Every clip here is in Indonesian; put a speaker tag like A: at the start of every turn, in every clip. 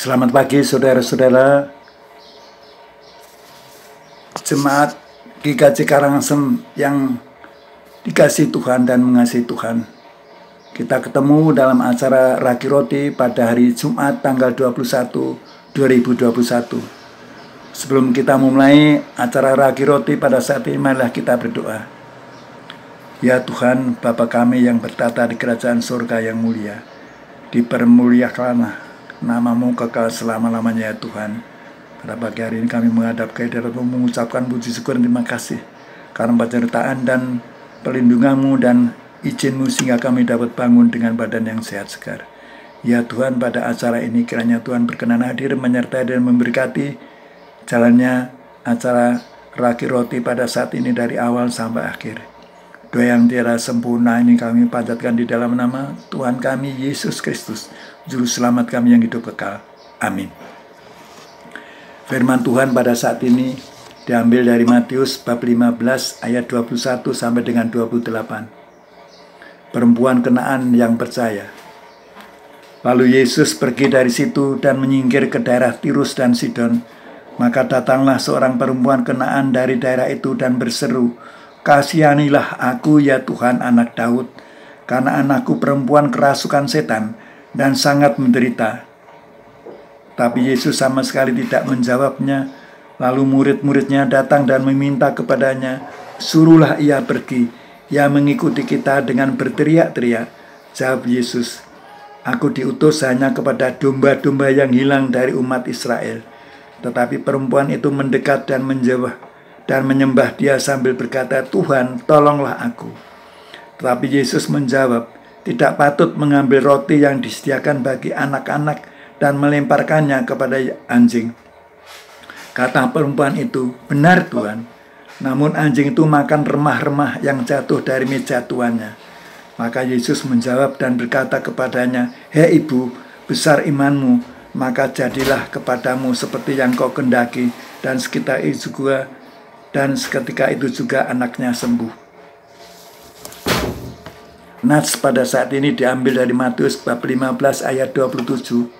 A: Selamat pagi saudara-saudara jemaat GKJ Karangasem yang dikasihi Tuhan dan mengasihi Tuhan. Kita ketemu dalam acara Ragi Roti pada hari Jumat tanggal 21 2021. Sebelum kita memulai acara Ragi Roti pada saat ini, marilah kita berdoa. Ya Tuhan, Bapa kami yang bertata di kerajaan surga yang mulia, dipermuliakanlah nama-Mu kekal selama-lamanya ya Tuhan. Pada pagi hari ini kami menghadap ke hadirat-Mu mengucapkan puji syukur dan terima kasih karena penyertaan dan perlindungan-Mu dan izin-Mu sehingga kami dapat bangun dengan badan yang sehat segar. Ya Tuhan, pada acara ini kiranya Tuhan berkenan hadir menyertai dan memberkati jalannya acara Ragi Roti pada saat ini dari awal sampai akhir. Doa yang tiada sempurna ini kami panjatkan di dalam nama Tuhan kami Yesus Kristus, Juru Selamat kami yang hidup kekal. Amin. Firman Tuhan pada saat ini diambil dari Matius bab 15 ayat 21 sampai dengan 28. Perempuan Kanaan yang percaya. Lalu Yesus pergi dari situ dan menyingkir ke daerah Tirus dan Sidon. Maka datanglah seorang perempuan Kanaan dari daerah itu dan berseru, "Kasihanilah aku ya Tuhan, anak Daud, karena anakku perempuan kerasukan setan dan sangat menderita." Tapi Yesus sama sekali tidak menjawabnya. Lalu murid-muridnya datang dan meminta kepadanya, "Suruhlah ia pergi, ia mengikuti kita," dengan berteriak-teriak. Jawab Yesus, "Aku diutus hanya kepada domba-domba yang hilang dari umat Israel." Tetapi perempuan itu mendekat dan menyembah Dia sambil berkata, "Tuhan, tolonglah aku." Tetapi Yesus menjawab, "Tidak patut mengambil roti yang disediakan bagi anak-anak dan melemparkannya kepada anjing." Kata perempuan itu, "Benar Tuhan, namun anjing itu makan remah-remah yang jatuh dari meja tuannya." Maka Yesus menjawab dan berkata kepadanya, "Hei ibu, besar imanmu, maka jadilah kepadamu seperti yang kau kendaki." Dan seketika itu juga anaknya sembuh. Nats pada saat ini diambil dari Matius bab 15 ayat 27.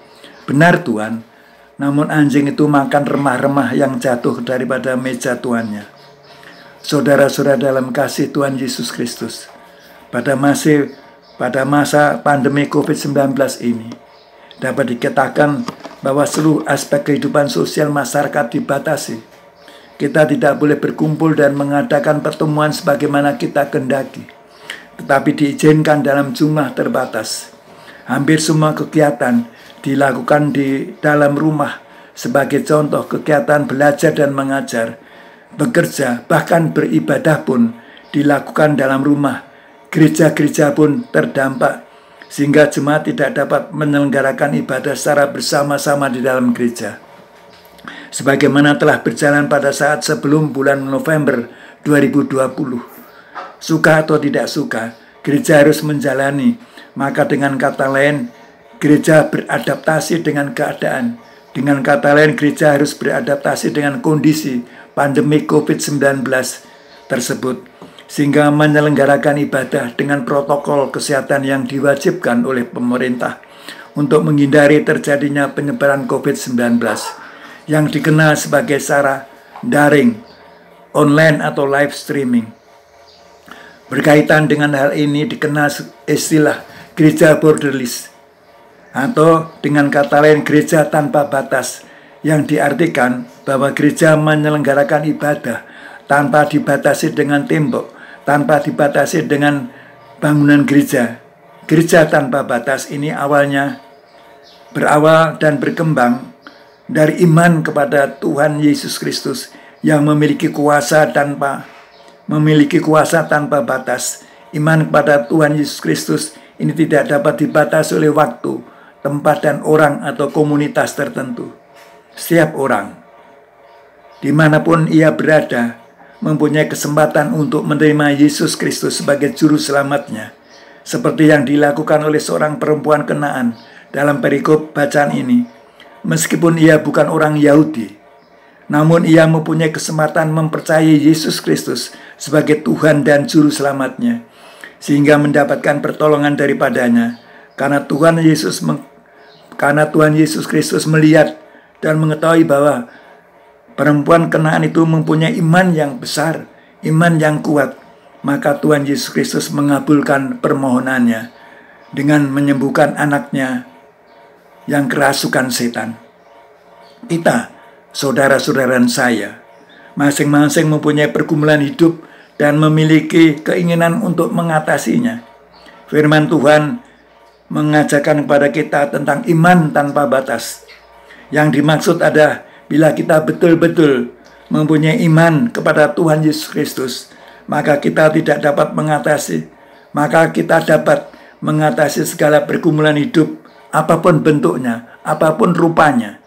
A: Benar Tuhan, namun anjing itu makan remah-remah yang jatuh daripada meja tuannya. Saudara-saudara dalam kasih Tuhan Yesus Kristus, pada masa pandemi COVID-19 ini, dapat dikatakan bahwa seluruh aspek kehidupan sosial masyarakat dibatasi. Kita tidak boleh berkumpul dan mengadakan pertemuan sebagaimana kita kehendaki, tetapi diizinkan dalam jumlah terbatas. Hampir semua kegiatan dilakukan di dalam rumah, sebagai contoh kegiatan belajar dan mengajar, bekerja, bahkan beribadah pun dilakukan dalam rumah. Gereja-gereja pun terdampak, sehingga jemaat tidak dapat menyelenggarakan ibadah secara bersama-sama di dalam gereja. Sebagaimana telah berjalan pada saat sebelum bulan November 2020. Suka atau tidak suka, gereja harus menjalani. Maka dengan kata lain, gereja beradaptasi dengan keadaan. Dengan kata lain, gereja harus beradaptasi dengan kondisi pandemi COVID-19 tersebut, sehingga menyelenggarakan ibadah dengan protokol kesehatan yang diwajibkan oleh pemerintah untuk menghindari terjadinya penyebaran COVID-19 yang dikenal sebagai cara daring, online atau live streaming. Berkaitan dengan hal ini dikenal istilah gereja borderless, atau dengan kata lain gereja tanpa batas, yang diartikan bahwa gereja menyelenggarakan ibadah tanpa dibatasi dengan tembok, tanpa dibatasi dengan bangunan gereja. Gereja tanpa batas ini berawal dan berkembang dari iman kepada Tuhan Yesus Kristus yang memiliki kuasa tanpa batas. Iman kepada Tuhan Yesus Kristus ini tidak dapat dibatasi oleh waktu, tempat, dan orang atau komunitas tertentu. Setiap orang, dimanapun ia berada, mempunyai kesempatan untuk menerima Yesus Kristus sebagai juru selamatnya, seperti yang dilakukan oleh seorang perempuan Kanaan dalam perikop bacaan ini. Meskipun ia bukan orang Yahudi, namun ia mempunyai kesempatan mempercayai Yesus Kristus sebagai Tuhan dan juru selamatnya, sehingga mendapatkan pertolongan daripadanya, karena Tuhan Yesus Karena Tuhan Yesus Kristus melihat dan mengetahui bahwa perempuan Kanaan itu mempunyai iman yang besar, iman yang kuat, maka Tuhan Yesus Kristus mengabulkan permohonannya dengan menyembuhkan anaknya yang kerasukan setan. Kita, saudara-saudara saya, masing-masing mempunyai pergumulan hidup dan memiliki keinginan untuk mengatasinya. Firman Tuhan mengajarkan kepada kita tentang iman tanpa batas. Yang dimaksud adalah bila kita betul-betul mempunyai iman kepada Tuhan Yesus Kristus, maka kita tidak dapat mengatasi, maka kita dapat mengatasi segala pergumulan hidup, apapun bentuknya, apapun rupanya.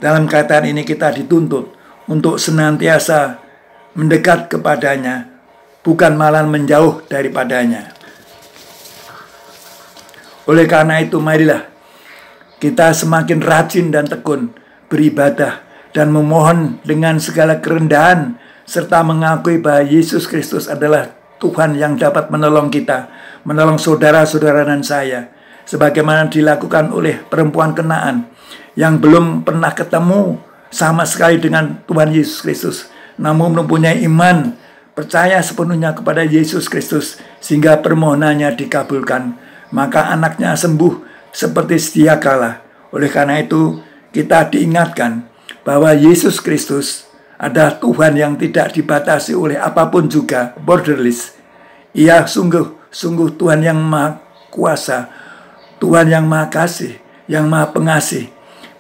A: Dalam kaitan ini kita dituntut untuk senantiasa mendekat kepadanya, bukan malah menjauh daripadanya. Oleh karena itu, marilah kita semakin rajin dan tekun beribadah dan memohon dengan segala kerendahan, serta mengakui bahwa Yesus Kristus adalah Tuhan yang dapat menolong kita, menolong saudara-saudara dan saya, sebagaimana dilakukan oleh perempuan Kanaan yang belum pernah ketemu sama sekali dengan Tuhan Yesus Kristus, namun mempunyai iman, percaya sepenuhnya kepada Yesus Kristus, sehingga permohonannya dikabulkan. Maka anaknya sembuh seperti sedia kala. Oleh karena itu, kita diingatkan bahwa Yesus Kristus adalah Tuhan yang tidak dibatasi oleh apapun juga, borderless. Ia sungguh Tuhan yang maha kuasa, Tuhan yang maha kasih, yang maha pengasih.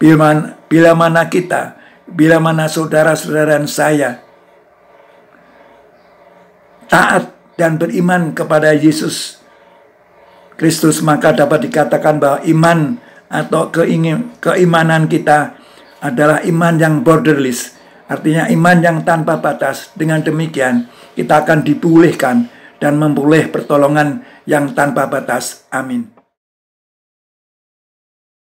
A: Bila mana kita, bila mana saudara-saudara saya taat dan beriman kepada Yesus Kristus, maka dapat dikatakan bahwa iman atau keimanan kita adalah iman yang borderless, artinya iman yang tanpa batas. Dengan demikian kita akan dipulihkan dan memperoleh pertolongan yang tanpa batas. Amin.